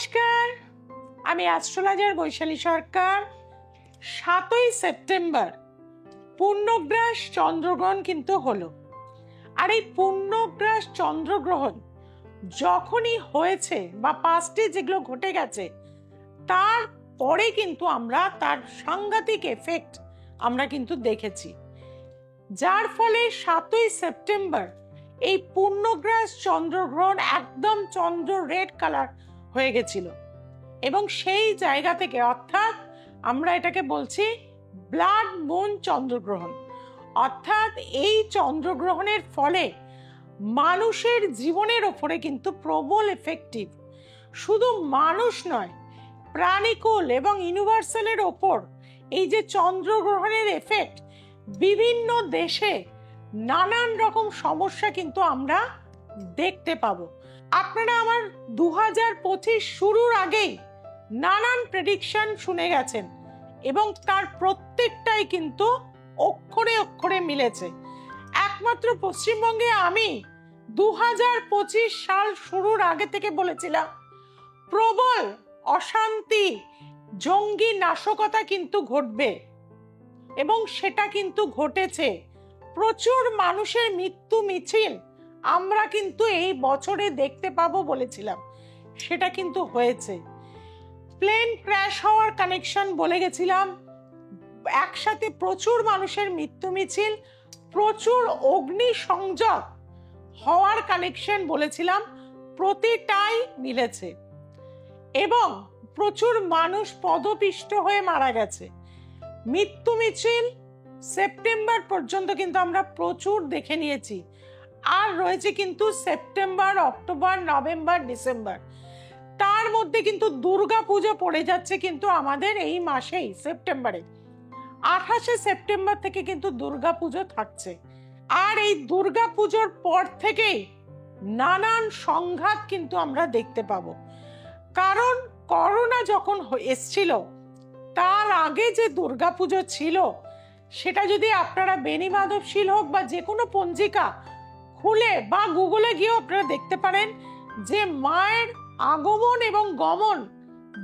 নমস্কার, আমি অ্যাস্ট্রোলজার বৈশালী সরকার। 7ই সেপ্টেম্বর পূর্ণগ্রাস চন্দ্রগ্রহণ কিন্তু হলো। আর এই পূর্ণগ্রাস চন্দ্রগ্রহণ যখনই হয়েছে বা পাস্টে যেগুলো ঘটে গেছে, তারপরে কিন্তু আমরা তার সাংঘাতিক এফেক্ট আমরা কিন্তু দেখেছি, যার ফলে 7ই সেপ্টেম্বর এই পূর্ণগ্রাস চন্দ্রগ্রহণ একদম চন্দ্র রেড কালার হয়ে গেছিল। এবং সেই জায়গা থেকে, অর্থাৎ আমরা এটাকে বলছি ব্লাড মুন চন্দ্রগ্রহণ, অর্থাৎ এই চন্দ্রগ্রহণের ফলে মানুষের জীবনের ওপরে কিন্তু প্রবল এফেক্টিভ, শুধু মানুষ নয়, প্রাণীকুল এবং ইউনিভার্সালের ওপর এই যে চন্দ্রগ্রহণের এফেক্ট, বিভিন্ন দেশে নানান রকম সমস্যা কিন্তু আমরা দেখতে পাবো। আপনারা আমার 2025 শুরুর আগেই নানান প্রেডিকশন শুনে গেছেন এবং তার প্রত্যেকটাই কিন্তু অক্ষরে অক্ষরে মিলেছে। একমাত্র পশ্চিমবঙ্গে আমি 2025 সাল শুরুর আগে থেকে বলেছিলাম প্রবল অশান্তি, জঙ্গি নাশকতা কিন্তু ঘটবে, এবং সেটা কিন্তু ঘটেছে। প্রচুর মানুষের মৃত্যু মিছিল আমরা কিন্তু এই বছরে দেখতে পাবো বলেছিলাম, সেটা কিন্তু হয়েছে। প্লেন ক্র্যাশ হওয়ার কানেকশন বলে গেছিলাম, একসাথে প্রচুর মানুষের মৃত্যু মিছিল, প্রচুর অগ্নি সংযোগ হওয়ার কানেকশন বলেছিলাম, প্রতিটাই মিলেছে। এবং প্রচুর মানুষ পদপিষ্ট হয়ে মারা গেছে। মৃত্যু মিছিল সেপ্টেম্বর পর্যন্ত কিন্তু আমরা প্রচুর দেখে নিয়েছি। আর রয়েছে কিন্তু সেপ্টেম্বর, অক্টোবর, নভেম্বর, ডিসেম্বর, তার মধ্যে কিন্তু দুর্গা পুজো পড়ে যাচ্ছে কিন্তু আমাদের এই মাসেই, সেপ্টেম্বরে 28শে সেপ্টেম্বর থেকে কিন্তু দুর্গা পুজো থাকছে। আর এই দুর্গা পুজোর পর থেকেই নানান সংঘাত কিন্তু আমরা দেখতে পাবো। কারণ করোনা যখন এসছিল, তার আগে যে দুর্গা পুজো ছিল, সেটা যদি আপনারা বেনি মাধবশীল হোক বা যে কোনো পঞ্জিকা খুলে বা গুগলে গিয়েও আপনারা দেখতে পারেন যে মায়ের আগমন এবং গমন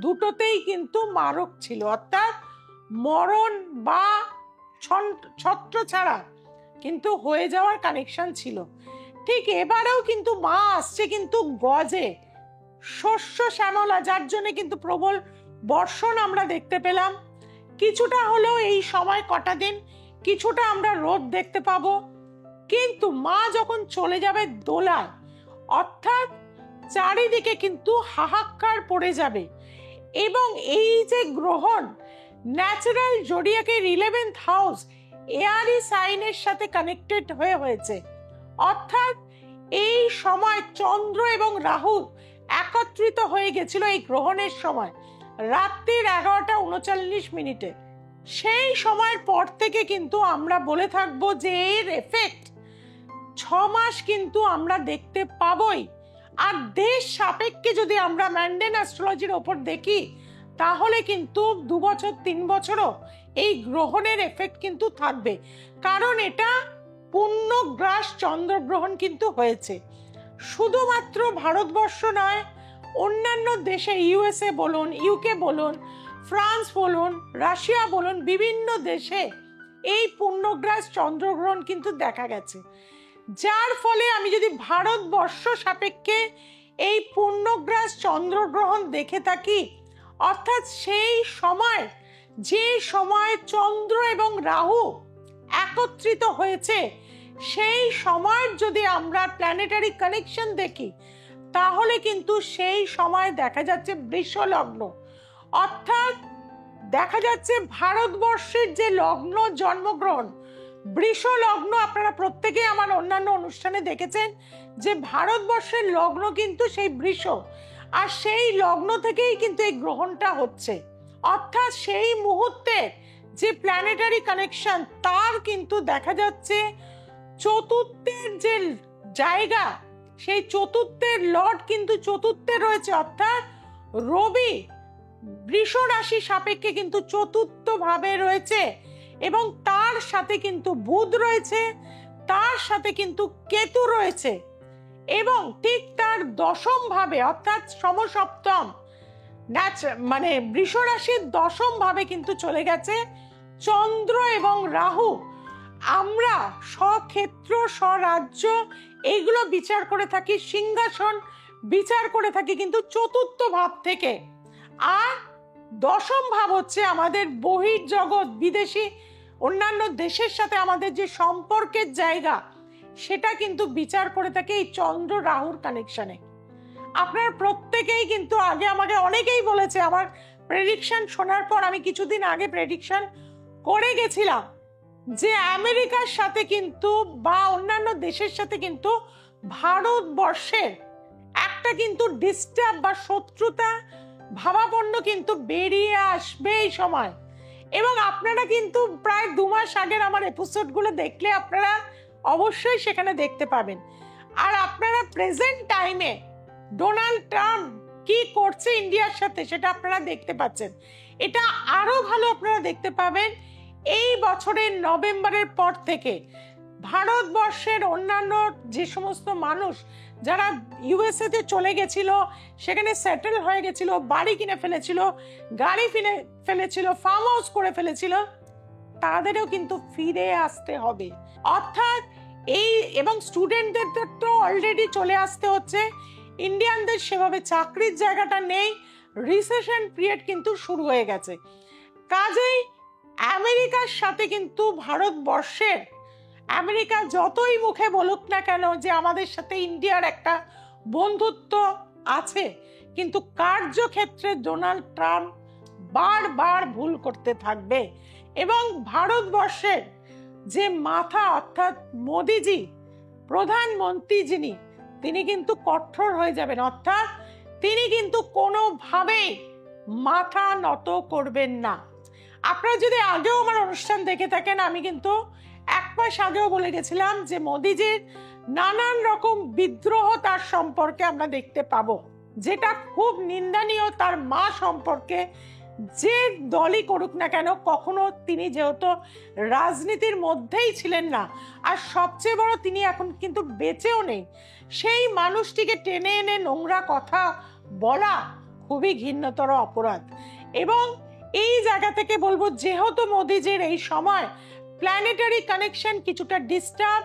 দুটোতেই কিন্তু মারক ছিল, অর্থাৎ মরণ বা ছত্র ছাড়া কিন্তু হয়ে যাওয়ার কানেকশন ছিল। ঠিক এবারেও কিন্তু মা আসছে কিন্তু গজে, শস্য শ্যামলা, যার জন্য কিন্তু প্রবল বর্ষণ আমরা দেখতে পেলাম। কিছুটা হলেও এই সময় কটা দিন কিছুটা আমরা রোদ দেখতে পাবো, কিন্তু মা যখন চলে যাবে দোলায়, অর্থাৎ চারিদিকে কিন্তু হাহাকার পড়ে যাবে। এবং এই যে গ্রহণ ন্যাচারাল জোডিয়াকের 11th হাউস এয়ারি সাইনের সাথে কানেক্টেড হয়েছে, অর্থাৎ এই সময় চন্দ্র এবং রাহু একত্রিত হয়ে গেছিল এই গ্রহণের সময় রাত্রির 11:39। সেই সময়ের পর থেকে কিন্তু আমরা বলে থাকবো যে এর এফেক্ট 6 মাস কিন্তু আমরা দেখতে পাবোই। আর দেশ সাপেক্ষে যদি আমরা ম্যান্ডেন অ্যাস্ট্রোলজির ওপর দেখি, তাহলে কিন্তু 2 বছর 3 বছরও এই গ্রহণের এফেক্ট কিন্তু থাকবে। কারণ এটা পূর্ণগ্রাস চন্দ্রগ্রহণ কিন্তু হয়েছে। শুধুমাত্র ভারতবর্ষ নয়, অন্যান্য দেশে, ইউএসএ বলুন, ইউকে বলুন, ফ্রান্স বলুন, রাশিয়া বলুন, বিভিন্ন দেশে এই পূর্ণগ্রাস চন্দ্রগ্রহণ কিন্তু দেখা গেছে। যার ফলে আমি যদি ভারতবর্ষ সাপেক্ষে এই পূর্ণগ্রাস চন্দ্রগ্রহণ দেখে থাকি, অর্থাৎ সেই সময় যে সময় চন্দ্র এবং রাহু একত্রিত হয়েছে, সেই সময়ের যদি আমরা প্ল্যানেটারি কানেকশন দেখি, তাহলে কিন্তু সেই সময় দেখা যাচ্ছে বৃষ লগ্ন, অর্থাৎ দেখা যাচ্ছে ভারতবর্ষের যে লগ্ন জন্মগ্রহণ বৃষ লগ্ন। আপনারা প্রত্যেকে আমার অন্যান্য অনুষ্ঠানে দেখেছেন যে ভারতবর্ষের লগ্ন কিন্তু সেই বৃষ, আর সেই লগ্ন থেকেই কিন্তু এই গ্রহণটা হচ্ছে। অর্থাৎ সেই মুহূর্তে যে প্ল্যানেটারি কানেকশন, তার কিন্তু দেখা যাচ্ছে চতুর্থের যে জায়গা, সেই চতুর্থের লর্ড কিন্তু চতুর্থে রয়েছে, অর্থাৎ রবি বৃষ রাশি সাপেক্ষে কিন্তু চতুর্থ ভাবে রয়েছে, এবং তার সাথে কিন্তু বুধ রয়েছে, তার সাথে কিন্তু কেতু রয়েছে, এবং ঠিক তার 10ম ভাবে অর্থাৎ সমসপ্তম মানে বৃষ রাশির 10ম ভাবে কিন্তু চলে গেছে চন্দ্র এবং রাহু। আমরা স্বক্ষেত্র, স্বরাজ্য এইগুলো বিচার করে থাকি, সিংহাসন বিচার করে থাকি কিন্তু 4র্থ ভাব থেকে। আর 10ম ভাব হচ্ছে আমাদের বহির্জগৎ, বিদেশি অন্যান্য দেশের সাথে আমাদের যে সম্পর্কের জায়গা, সেটা কিন্তু বিচার করে থাকে এই চন্দ্র রাহুর কানেকশনে। আপনার প্রত্যেকেই কিন্তু আগে আমাকে অনেকেই বলেছে, আমার প্রেডিকশন শোনার পর আমি কিছুদিন আগে প্রেডিকশন করে গেছিলাম যে আমেরিকার সাথে কিন্তু বা অন্যান্য দেশের সাথে কিন্তু ভারতবর্ষের একটা কিন্তু ডিস্টার্ব বা শত্রুতা ভাবাপন্ন কিন্তু বেরিয়ে আসবে এই সময়। এবং আপনারা কিন্তু প্রায় 2 মাস আগের আমার এপিসোডগুলো দেখলে আপনারা অবশ্যই সেখানে দেখতে পাবেন। আর আপনারা প্রেজেন্ট টাইমে ডোনাল্ড ট্রাম্প কি করছে ইন্ডিয়ার সাথে সেটা আপনারা দেখতে পাচ্ছেন। এটা আরো ভালো আপনারা দেখতে পাবেন এই বছরের নভেম্বরের পর থেকে। ভারতবর্ষের অন্যান্য যে সমস্ত মানুষ যারা ইউএসএ তে চলে গেছিল, সেখানে সেটেল হয়ে গেছিল, বাড়ি কিনে ফেলেছিল, গাড়ি কিনে ফেলেছিল, ফার্ম হাউস করে ফেলেছিল, তাদেরও কিন্তু ফিরে আসতে হবে। অর্থাৎ এই এবং স্টুডেন্টদের তো অলরেডি চলে আসতে হচ্ছে। ইন্ডিয়ানদের সেভাবে চাকরির জায়গাটা নেই, রিসেশন পিরিয়ড কিন্তু শুরু হয়ে গেছে। কাজেই আমেরিকার সাথে কিন্তু ভারতবর্ষের, আমেরিকা যতই মুখে বলুক না কেন যে আমাদের সাথে ইন্ডিয়ার একটা বন্ধুত্ব আছে, কিন্তু কার্যক্ষেত্রে ডোনাল্ড ট্রাম্প বারবার ভুল করতে থাকবে। এবং ভারতবর্ষের যে মাথা অর্থাৎ মোদিজি, প্রধানমন্ত্রী যিনি, তিনি কিন্তু কঠোর হয়ে যাবেন। অর্থাৎ তিনি কিন্তু কোনোভাবেই মাথা নত করবেন না। আপনারা যদি আগেও আমার অনুষ্ঠান দেখে থাকেন, আমি কিন্তু 1 মাস আগেও বলে গেছিলাম যে মোদিজির নানান রকম বিদ্রোহ তার সম্পর্কে আমরা দেখতে পাবো, যেটা খুব নিন্দনীয়। তার মা সম্পর্কে যে দলই করুক না কেন, কখনো তিনি যেহেতু রাজনীতির মধ্যেই ছিলেন না, আর সবচেয়ে বড় তিনি এখন কিন্তু বেঁচেও নেই, সেই মানুষটিকে টেনে এনে নোংরা কথা বলা খুবই ঘৃণ্যতর অপরাধ। এবং এই জায়গা থেকে বলবো, যেহেতু মোদিজির এই সময় প্ল্যানেটারি কানেকশন কিছুটা ডিস্টার্ব,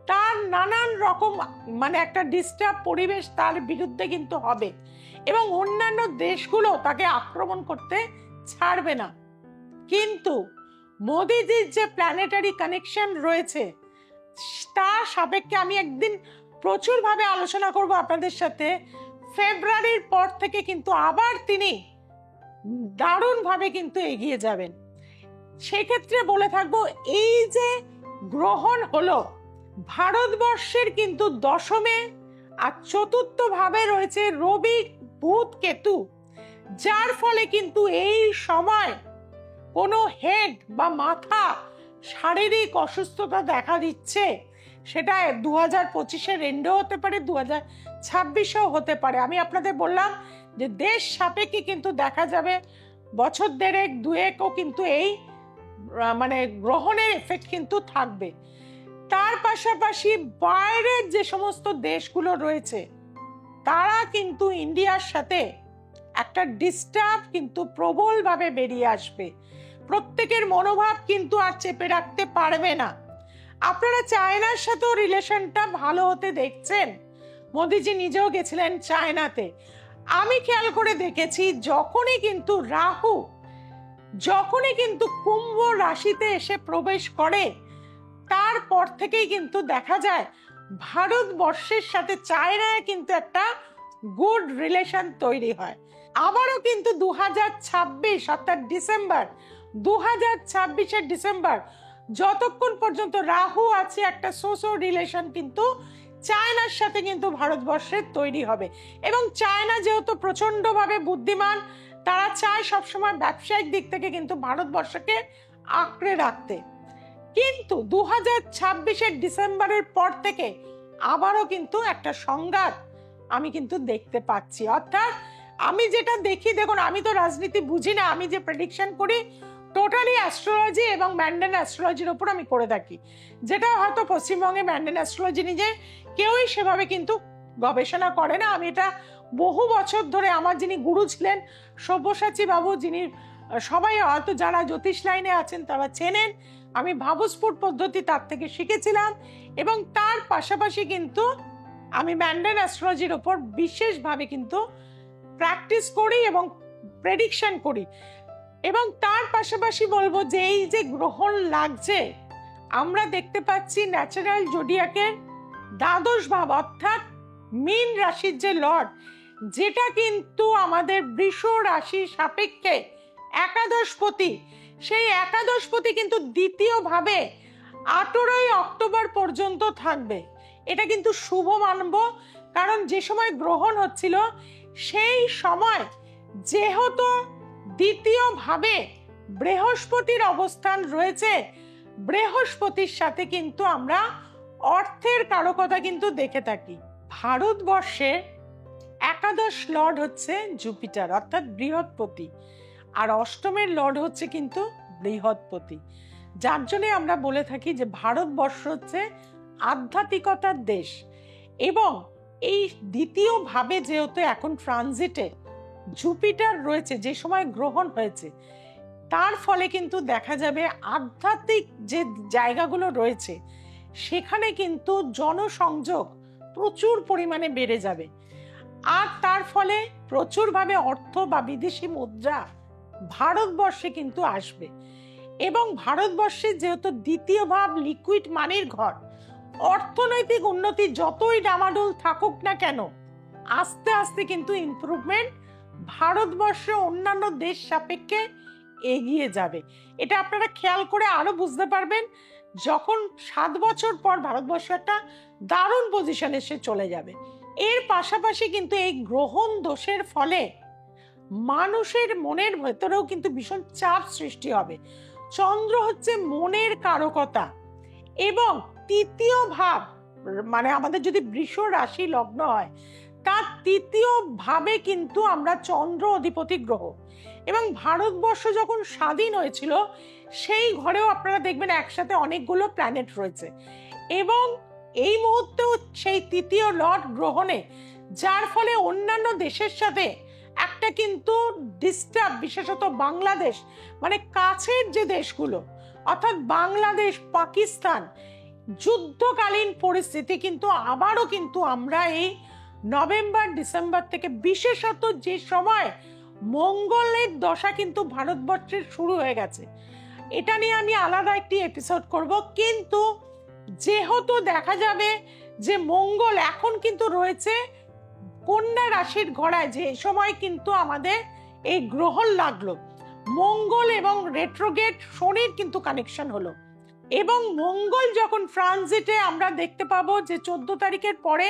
তার নানান রকম মানে একটা ডিস্টার্ব পরিবেশ তার বিরুদ্ধে কিন্তু হবে, এবং অন্যান্য দেশগুলো তাকে আক্রমণ করতে ছাড়বে না। কিন্তু মোদিজির যে প্ল্যানেটারি কানেকশন রয়েছে, তার সাপেক্ষে আমি একদিন প্রচুরভাবে আলোচনা করব আপনাদের সাথে। ফেব্রুয়ারির পর থেকে কিন্তু আবার তিনি দারুণভাবে কিন্তু এগিয়ে যাবেন। সেক্ষেত্রে বলে থাকবো, এই যে গ্রহণ হলো ভারতবর্ষের কিন্তু 10মে, আর 4র্থ ভাবে রয়েছে রবি, বুধ, কেতু, যার ফলে কিন্তু এই সময় কোনো হেড বা মাথা শারীরিক অসুস্থতা দেখা দিচ্ছে। সেটা 2025-এর এন্ডও হতে পারে, 2026-এও হতে পারে। আমি আপনাদের বললাম যে দেশ সাপেক্ষে কিন্তু দেখা যাবে বছর 1.5-2ও কিন্তু এই মানে গ্রহণের এফেক্ট কিন্তু থাকবে। তার পাশাপাশি বাইরের যে সমস্ত দেশগুলো রয়েছে, তারা কিন্তু ইন্ডিয়ার সাথে একটা ডিস্টার্ব কিন্তু প্রবলভাবে বেরিয়ে আসবে। প্রত্যেকের মনোভাব কিন্তু আর চেপে রাখতে পারবে না। আপনারা চায়নার সাথেও রিলেশনটা ভালো হতে দেখছেন। মোদিজি নিজেও গেছিলেন চায়নাতে। আমি খেয়াল করে দেখেছি, যখনই কিন্তু রাহু কুম্ভ রাশিতে এসে প্রবেশ করে, তারপর থেকেই কিন্তু দেখা যায় ভারতবর্ষের সাথে চায়নায় কিন্তু একটা গুড রিলেশন তৈরি হয়। আবারও কিন্তু 2026 অর্থাৎ ডিসেম্বর, 2026-এর ডিসেম্বর, যতক্ষণ পর্যন্ত রাহু আছে, একটা সোসো রিলেশন কিন্তু চায়নার সাথে কিন্তু ভারতবর্ষের তৈরি হবে। এবং চায়না যেহেতু প্রচন্ডভাবে বুদ্ধিমান, তারা চায় সবসময় ব্যবসায়িক দিক থেকে কিন্তু ভারতবর্ষকে আঁকড়ে রাখতে। কিন্তু 2026-এর ডিসেম্বরের পর থেকে আবারও কিন্তু একটা সংঘাত আমি কিন্তু দেখতে পাচ্ছি। অর্থাৎ আমি যেটা দেখি, দেখুন আমি তো রাজনীতি বুঝি না, আমি যে প্রেডিকশন করি টোটালি অ্যাস্ট্রোলজি এবং ম্যান্ডেন অ্যাস্ট্রোলজির উপর আমি করে থাকি, যেটা হয়তো পশ্চিমবঙ্গে ম্যান্ডেন অ্যাস্ট্রোলজি নিজে কেউই সেভাবে কিন্তু গবেষণা করে না। আমি এটা বহু বছর ধরে আমার যিনি গুরু ছিলেন সব্যসাচী বাবু, যিনি সবাই হয়তো যারা জ্যোতিষ লাইনে আছেন তারা চেনেন, আমি ভাবস্ফুট পদ্ধতি তার থেকে শিখেছিলাম। এবং তার পাশাপাশি কিন্তু আমি ম্যান্ডেন অ্যাস্ট্রোলজির ওপর বিশেষভাবে কিন্তু প্র্যাকটিস করি এবং প্রেডিকশন করি। এবং তার পাশাপাশি বলবো যে এই যে গ্রহণ লাগছে, আমরা দেখতে পাচ্ছি ন্যাচারাল জোডিয়াকের দ্বাদশ ভাব অর্থাৎ মীন রাশির যে লর্ড, যেটা কিন্তু আমাদের বৃষ রাশির সাপেক্ষে একাদশপতি, সেই একাদশপতি কিন্তু দ্বিতীয় ভাবে 18ই অক্টোবর পর্যন্ত থাকবে। এটা কিন্তু শুভ মানব, কারণ যে সময় গ্রহণ হচ্ছিল সেই সময় যেহেতু দ্বিতীয় ভাবে বৃহস্পতির অবস্থান রয়েছে, বৃহস্পতির সাথে কিন্তু আমরা অর্থের কারকতা কিন্তু দেখে থাকি। ভারতবর্ষে একাদশ লর্ড হচ্ছে জুপিটার অর্থাৎ বৃহস্পতি, আর অষ্টমের লর্ড হচ্ছে কিন্তু বৃহস্পতি। যার জন্য আমরা বলে থাকি যে ভারতবর্ষ হচ্ছে আধ্যাত্মিকতার দেশ। এবং এই দ্বিতীয় ভাবে যেহেতু এখন ট্রানজিটে জুপিটার রয়েছে, যে সময় গ্রহণ হয়েছে, তার ফলে কিন্তু দেখা যাবে আধ্যাত্মিক যে জায়গাগুলো রয়েছে সেখানে কিন্তু জনসংযোগ প্রচুর পরিমাণে বেড়ে যাবে। আর তার ফলে প্রচুরভাবে অর্থ বা বিদেশি মুদ্রা ভারতবর্ষে কিন্তু আসবে। এবং ভারতবর্ষে যেহেতু দ্বিতীয় ভাব লিকুইড মানির ঘর, অর্থনৈতিক উন্নতি যতই ডামাডোল থাকুক না কেন, আস্তে আস্তে কিন্তু ইমপ্রুভমেন্ট ভারতবর্ষে অন্যান্য দেশ সাপেক্ষে এগিয়ে যাবে। এটা আপনারা খেয়াল করে আরো বুঝতে পারবেন যখন 7 বছর পর ভারতবর্ষ একটা দারুণ পজিশনে সে চলে যাবে। এর পাশাপাশি কিন্তু এই গ্রহণ দোষের ফলে মানুষের মনের ভেতরেও কিন্তু ভীষণ চাপ সৃষ্টি হবে। চন্দ্র হচ্ছে মনের কারকতা, এবং তৃতীয় ভাব মানে আমাদের যদি বৃষ রাশি লগ্ন হয়, তার তৃতীয় ভাবে কিন্তু আমরা চন্দ্র অধিপতি গ্রহ। এবং ভারতবর্ষ যখন স্বাধীন হয়েছিল সেই ঘরেও আপনারা দেখবেন একসাথে অনেকগুলো প্ল্যানেট রয়েছে, এবং এই মুহূর্তেও সেই তৃতীয় লর্ড গ্রহণে, যার ফলে অন্যান্য দেশের সাথে একটা কিন্তু ডিস্টার্ব, বিশেষত বাংলাদেশ মানে কাছের যে দেশগুলো অর্থাৎ বাংলাদেশ, পাকিস্তান, যুদ্ধকালীন পরিস্থিতি কিন্তু আবারও কিন্তু আমরা এই নভেম্বর ডিসেম্বর থেকে, বিশেষত যে সময় মঙ্গলের দশা কিন্তু ভারতবর্ষের শুরু হয়ে গেছে, এটা নিয়ে আমি আলাদা একটি এপিসোড করব। কিন্তু যেহেতু দেখা যাবে যে মঙ্গল এখন কিন্তু রয়েছে কন্যা রাশির ঘোড়ায়, যে সময় কিন্তু আমাদের এই গ্রহণ লাগলো, মঙ্গল এবং রেট্রোগেট শনির কিন্তু কানেকশন হলো। এবং মঙ্গল যখন ট্রানজিটে আমরা দেখতে পাবো যে 14 তারিখের পরে,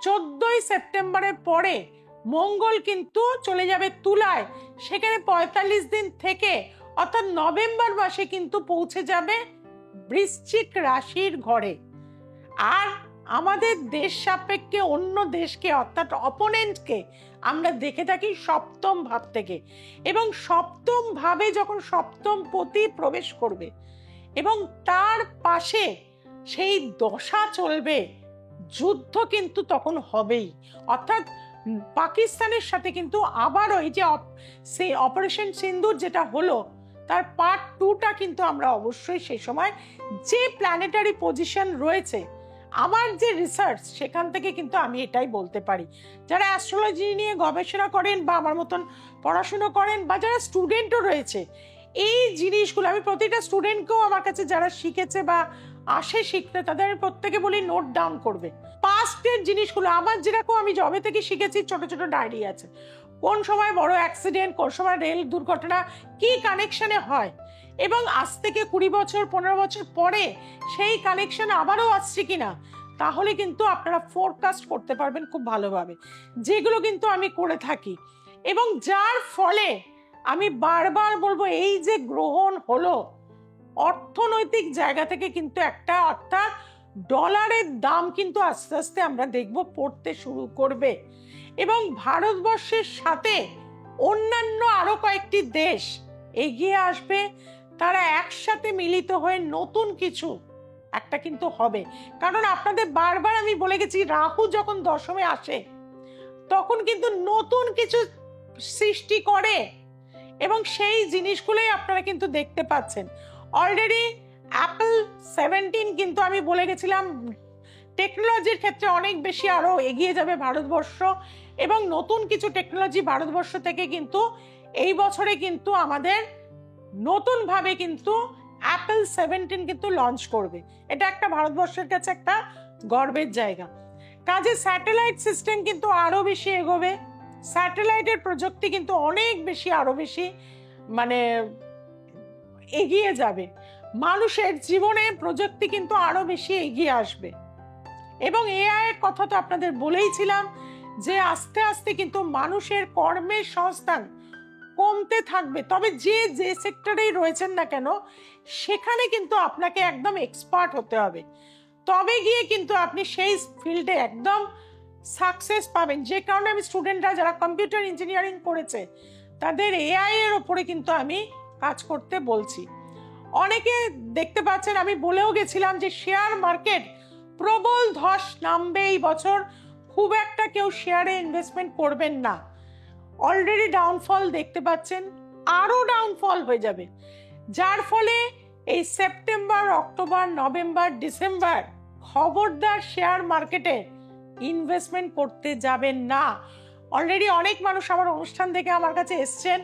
14ই সেপ্টেম্বরের পরে মঙ্গল কিন্তু চলে যাবে তুলায়, সেখানে 45 দিন থেকে অর্থাৎ নভেম্বর মাসে কিন্তু পৌঁছে যাবে বৃশ্চিক রাশির ঘরে। আর আমাদের দেশ সাপেক্ষে অন্য দেশকে অর্থাৎ অপোনেন্টকে আমরা দেখে থাকি সপ্তম ভাব থেকে, এবং সপ্তম ভাবে যখন সপ্তম পতি প্রবেশ করবে এবং তার পাশে সেই দশা চলবে, যুদ্ধ কিন্তু তখন হবেই। অর্থাৎ পাকিস্তানের সাথে কিন্তু আবারও এই যে সেই অপারেশন সিন্দুর যেটা হলো তার পার্ট 2টা কিন্তু আমরা অবশ্যই সেই সময় যে প্ল্যানেটারি পজিশন রয়েছে, আমার যে রিসার্চ সেখান থেকে কিন্তু আমি এটাই বলতে পারি, যারা অ্যাস্ট্রোলজি নিয়ে গবেষণা করেন বা আমার মতন পড়াশুনো করেন বা যারা স্টুডেন্টও রয়েছে, এই জিনিসগুলো আমি প্রতিটা স্টুডেন্টকেও আমার কাছে যারা শিখেছে বা আসে শিখতে, তাদের আমি প্রত্যেকে বলি নোট ডাউন করবে পাস্টের জিনিসগুলো। আমার যেরকম আমি জবে থেকে শিখেছি, ছোট ছোট ডায়েরি আছে, কোন সময় বড় অ্যাক্সিডেন্ট, কোন সময় রেল দুর্ঘটনা কি কানেকশনে হয়, এবং আজ থেকে 20 বছর 15 বছর পরে সেই কানেকশন আবারও আসছে কিনা, তাহলে কিন্তু আপনারা ফোরকাস্ট করতে পারবেন খুব ভালোভাবে, যেগুলো কিন্তু আমি করে থাকি। এবং যার ফলে আমি বারবার বলবো, এই যে গ্রহণ হলো অর্থনৈতিক জায়গা থেকে কিন্তু একটা, অর্থাৎ ডলারের দাম কিন্তু আস্তে আস্তে আমরা দেখব পড়তে শুরু করবে, এবং ভারতবর্ষের সাথে অন্যান্য আরো কয়েকটি দেশ এগিয়ে আসবে, তারা একসাথে মিলিত হয়ে নতুন কিছু একটা কিন্তু হবে। কারণ আপনাদের বারবার আমি বলে গেছি, রাহু যখন দশমে আসে তখন কিন্তু নতুন কিছু সৃষ্টি করে, এবং সেই জিনিসগুলোই আপনারা কিন্তু দেখতে পাচ্ছেন। অলরেডি অ্যাপল 17 কিন্তু আমি বলে গেছিলাম টেকনোলজির ক্ষেত্রে অনেক বেশি আরো এগিয়ে যাবে ভারতবর্ষ, এবং নতুন কিছু টেকনোলজি ভারতবর্ষ থেকে কিন্তু এই বছরে কিন্তু আমাদের নতুন ভাবে কিন্তু অ্যাপল 17 কিন্তু লঞ্চ করবে। এটা একটা ভারতবর্ষের কাছে একটা গর্বের জায়গা। কাজে স্যাটেলাইট সিস্টেম কিন্তু আরো বেশি এগোবে, স্যাটেলাইটের প্রযুক্তি কিন্তু অনেক বেশি আরো বেশি মানে এগিয়ে যাবে। মানুষের জীবনে প্রযুক্তি কিন্তু আরো বেশি এগিয়ে আসবে। এবং এআই এর কথা তো আপনাদের বলেইছিলাম যে আস্তে আস্তে কিন্তু মানুষের কর্মের সংস্থান কমতে থাকবে। তবে যে যে সেক্টরেই রয়েছেন না কেন, সেখানে কিন্তু আপনাকে একদম এক্সপার্ট হতে হবে, তবে গিয়ে কিন্তু আপনি সেই ফিল্ডে একদম সাকসেস পাবেন। যে কারণে আমি স্টুডেন্টরা যারা কম্পিউটার ইঞ্জিনিয়ারিং করেছে তাদের এআই এর উপরে কিন্তু আমি কাজ করতে বলছি। অনেকে দেখতে পাচ্ছেন, আমি বলেও গেছিলাম যে শেয়ার মার্কেট প্রবল ধস নামবে এই বছর, খুব একটা কেউ শেয়ারে ইনভেস্টমেন্ট করবেন না। অলরেডি ডাউনফল দেখতে পাচ্ছেন, আরো ডাউনফল হয়ে যাবে, যার ফলে এই সেপ্টেম্বর, অক্টোবর, নভেম্বর, ডিসেম্বর খবরদার শেয়ার মার্কেটে ইনভেস্টমেন্ট করতে যাবেন না। অলরেডি অনেক মানুষ আমার অনুষ্ঠান থেকে আমার কাছে এসছেন,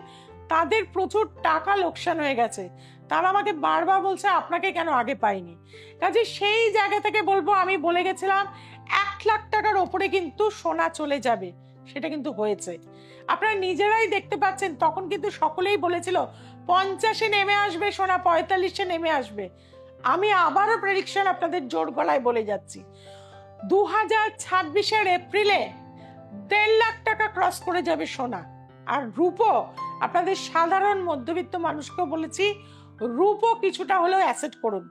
তাদের প্রচুর টাকা লোকসান হয়ে গেছে। তারা আমাকে বারবার বলছে আপনাকে কেন আগে পাইনি। কাজে সেই জায়গা থেকে বলবো, আমি বলে গেছিলাম 1 লাখ টাকার ওপরে কিন্তু সোনা চলে যাবে, সেটা কিন্তু হয়েছে। আপনারা নিজেরাই দেখতে পাচ্ছেন, তখন কিন্তু সকলেই বলেছিল 50-এ নেমে আসবে সোনা, 45-এ নেমে আসবে। আমি আবারও প্রেডিকশন আপনাদের জোর গলায় বলে যাচ্ছি, 2026-এর এপ্রিলে 1.5 লাখ টাকা ক্রস করে যাবে সোনা। আর রূপো, আপনাদের সাধারণ মধ্যবিত্ত মানুষকে বলেছি রূপো কিছুটা হলেও অ্যাসেট করুন।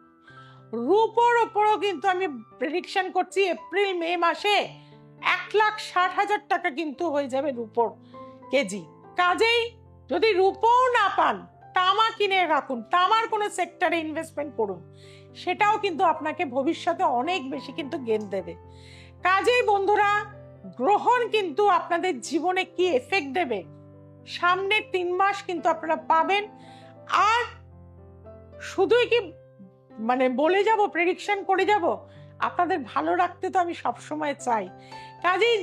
রূপোর ওপরও কিন্তু আমি প্রেডিকশন করছি এপ্রিল মে মাসে 1,60,000 টাকা কিন্তু হয়ে যাবে রূপোর কেজি। কাজেই যদি রূপোও না পান, তামা কিনে রাখুন, তামার কোনো সেক্টরে ইনভেস্টমেন্ট করুন, সেটাও কিন্তু আপনাকে ভবিষ্যতে অনেক বেশি কিন্তু গেইন দেবে। কাজেই বন্ধুরা, গ্রহণ কিন্তু আপনাদের জীবনে কি এফেক্ট দেবে সামনের 3 মাস কিন্তু আপনারা পাবেন। আর শুধুই কি মানে বলে যাব, প্রেডিকশন করে যাব, আপনাদের ভালো রাখতে তো আমি সবসময় চাই। কাজেই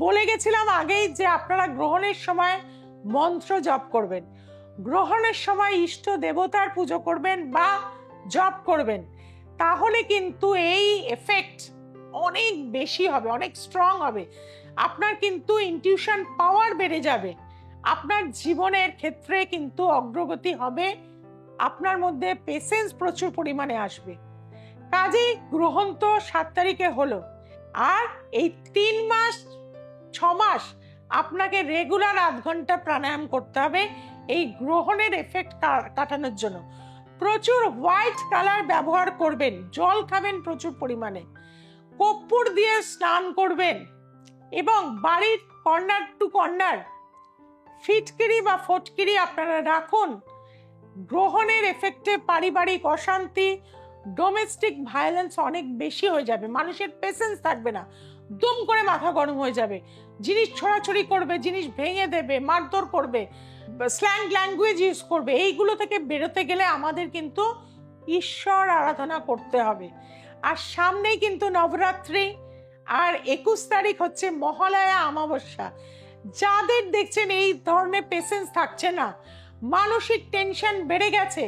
বলে গেছিলাম আগেই যে আপনারা গ্রহণের সময় মন্ত্র জপ করবেন, গ্রহণের সময় ইষ্ট দেবতার পুজো করবেন বা জপ করবেন, তাহলে কিন্তু এই এফেক্ট অনেক বেশি হবে, অনেক স্ট্রং হবে। আপনার কিন্তু ইনটিউশন পাওয়ার বেড়ে যাবে, আপনার জীবনের ক্ষেত্রে কিন্তু অগ্রগতি হবে, আপনার মধ্যে পেশেন্স প্রচুর পরিমাণে আসবে। কাজেই গ্রহণ তো 7 তারিখে হলো, আর এই 3 মাস 6 মাস আপনাকে রেগুলার 8 ঘন্টা প্রাণায়াম করতে হবে এই গ্রহণের এফেক্ট কাটানোর জন্য। প্রচুর হোয়াইট কালার ব্যবহার করবেন, জল খাবেন প্রচুর পরিমাণে, কর্পূর দিয়ে স্নান করবেন, এবং বাড়ির কর্নার টু কর্নার ফিটকিরি বা ফটকিরি আপনারা রাখুন। গ্রহণের এফেক্টে পারিবারিক অশান্তি, ডোমেস্টিক ভায়োলেন্স অনেক বেশি হয়ে যাবে, মানুষের পেশেন্স থাকবে না, দুম করে মাথা গরম হয়ে যাবে, জিনিস ছোড়াছড়ি করবে, জিনিস ভেঙে দেবে, মারধর করবে, স্ল্যাং ল্যাঙ্গুয়েজ ইউজ করবে। এইগুলো থেকে বেরোতে গেলে আমাদের কিন্তু ঈশ্বর আরাধনা করতে হবে। আর সামনেই কিন্তু নবরাত্রি, আর 21 তারিখ হচ্ছে মহালয়া অমাবস্যা। যাদের দেখছেন এই ধরনের পেশেন্স থাকছে না, মানসিক টেনশন বেড়ে গেছে,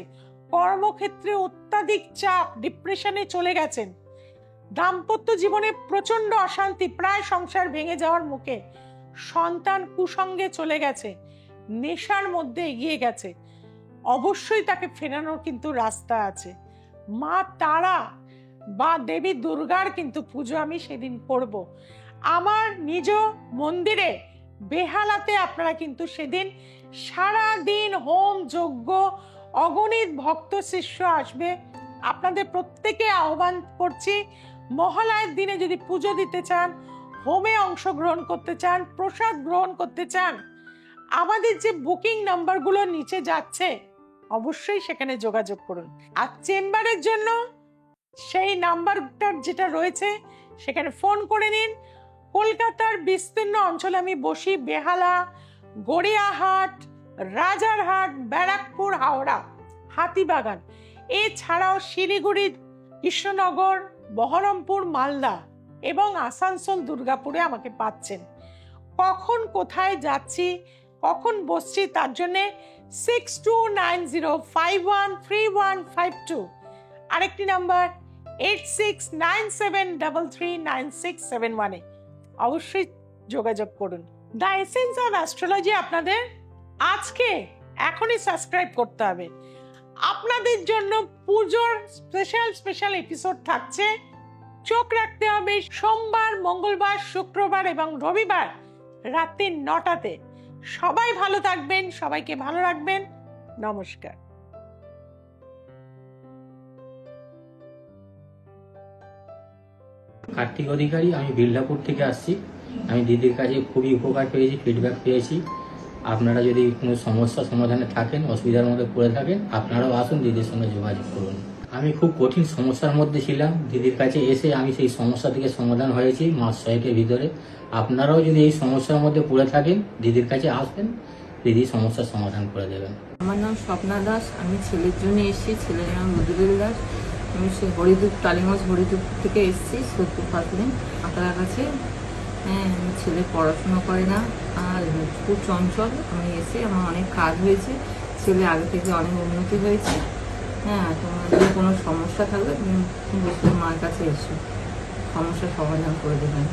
কর্মক্ষেত্রে অত্যাধিক চাপ, ডিপ্রেশনে চলে গেছেন, দাম্পত্য জীবনে প্রচন্ড অশান্তি, প্রায় সংসার ভেঙে যাওয়ার মুখে, সন্তান কুসঙ্গে চলে গেছে, নেশার মধ্যে এগিয়ে গেছে, অবশ্যই তাকে ফেরানোর কিন্তু রাস্তা আছে। মা তারা বা দেবী দুর্গার কিন্তু পুজো আমি সেদিন করব। আমার নিজ মন্দিরে বেহালাতে আপনারা কিন্তু সেদিন সারা দিন হোম যজ্ঞ, অগণিত ভক্ত শিষ্য আসবে। আপনাদের প্রত্যেকে আহ্বান করছি, মহালয়ার দিনে যদি পুজো দিতে চান, হোমে অংশগ্রহণ করতে চান, প্রসাদ গ্রহণ করতে চান, আমাদের যে বুকিং নাম্বারগুলো নিচে যাচ্ছে অবশ্যই সেখানে যোগাযোগ করুন। আর চেম্বারের জন্য সেই নাম্বারটা যেটা রয়েছে সেখানে ফোন করে নিন, কলকাতার বিস্তীর্ণ অঞ্চলে আমি বসি, বেহালা, গড়িয়াহাট, রাজারহাট, ব্যারাকপুর, হাওড়া, হাতিবাগান, এছাড়াও শিলিগুড়ি, কৃষ্ণনগর, বহরমপুর, মালদা এবং আসানসোল, দুর্গাপুরে আমাকে পাচ্ছেন। কখন কোথায় যাচ্ছি, কখন বসছি, তার জন্যে 6290513152, আরেকটি নাম্বার 8697339671 অবশ্যই যোগাযোগ করুন। দ্য এসেন্স অফ অ্যাস্ট্রোলজি আপনাদের আজকে এখনই সাবস্ক্রাইব করতে হবে। আপনাদের জন্য পুজোর স্পেশাল এপিসোড থাকছে, চোখ রাখতে হবে সোমবার, মঙ্গলবার, শুক্রবার এবং রবিবার রাতে 9টাতে। সবাই ভালো থাকবেন, সবাইকে ভালো রাখবেন। নমস্কার। কার্তিক অধিকারী, আমি বিল্লাপুর থেকে আসছি। আমি দিদির কাছে খুবই উপকার পেয়েছি, ফিডব্যাক পেয়েছি। আপনারা যদি কোনো সমস্যা সমাধানে থাকেন, অসুবিধার মধ্যে পড়ে থাকেন, আপনারাও আসুন, দিদির সঙ্গে যোগাযোগ করুন। আমি খুব কঠিন সমস্যার মধ্যে ছিলাম, দিদির কাছে এসে আমি সেই সমস্যা থেকে সমাধান হয়েছি মাস 6 ভিতরে। আপনারাও যদি এই সমস্যার মধ্যে পড়ে থাকেন, দিদির কাছে আসবেন, দিদি সমস্যার সমাধান করে দেবেন। আমার নাম স্বপ্না দাস, আমি ছেলের জন্য এসেছি। ছেলের নাম রুদ্রবেল দাস। আমি সে হরিদুপ, টালিগঞ্জ হরিদুপ থেকে এসেছি, সত্যি ফাজলিন আপনার কাছে। হ্যাঁ, আমি ছেলে পড়াশুনো করে না আর খুব চঞ্চল। আমি এসে আমার অনেক কাজ হয়েছে, ছেলে আগে থেকে অনেক উন্নতি হয়েছে। হ্যাঁ, তোমার যদি কোনো সমস্যা থাকলে তুমি মার কাছে এসো, সমস্যার সমাধান করে দেবেন।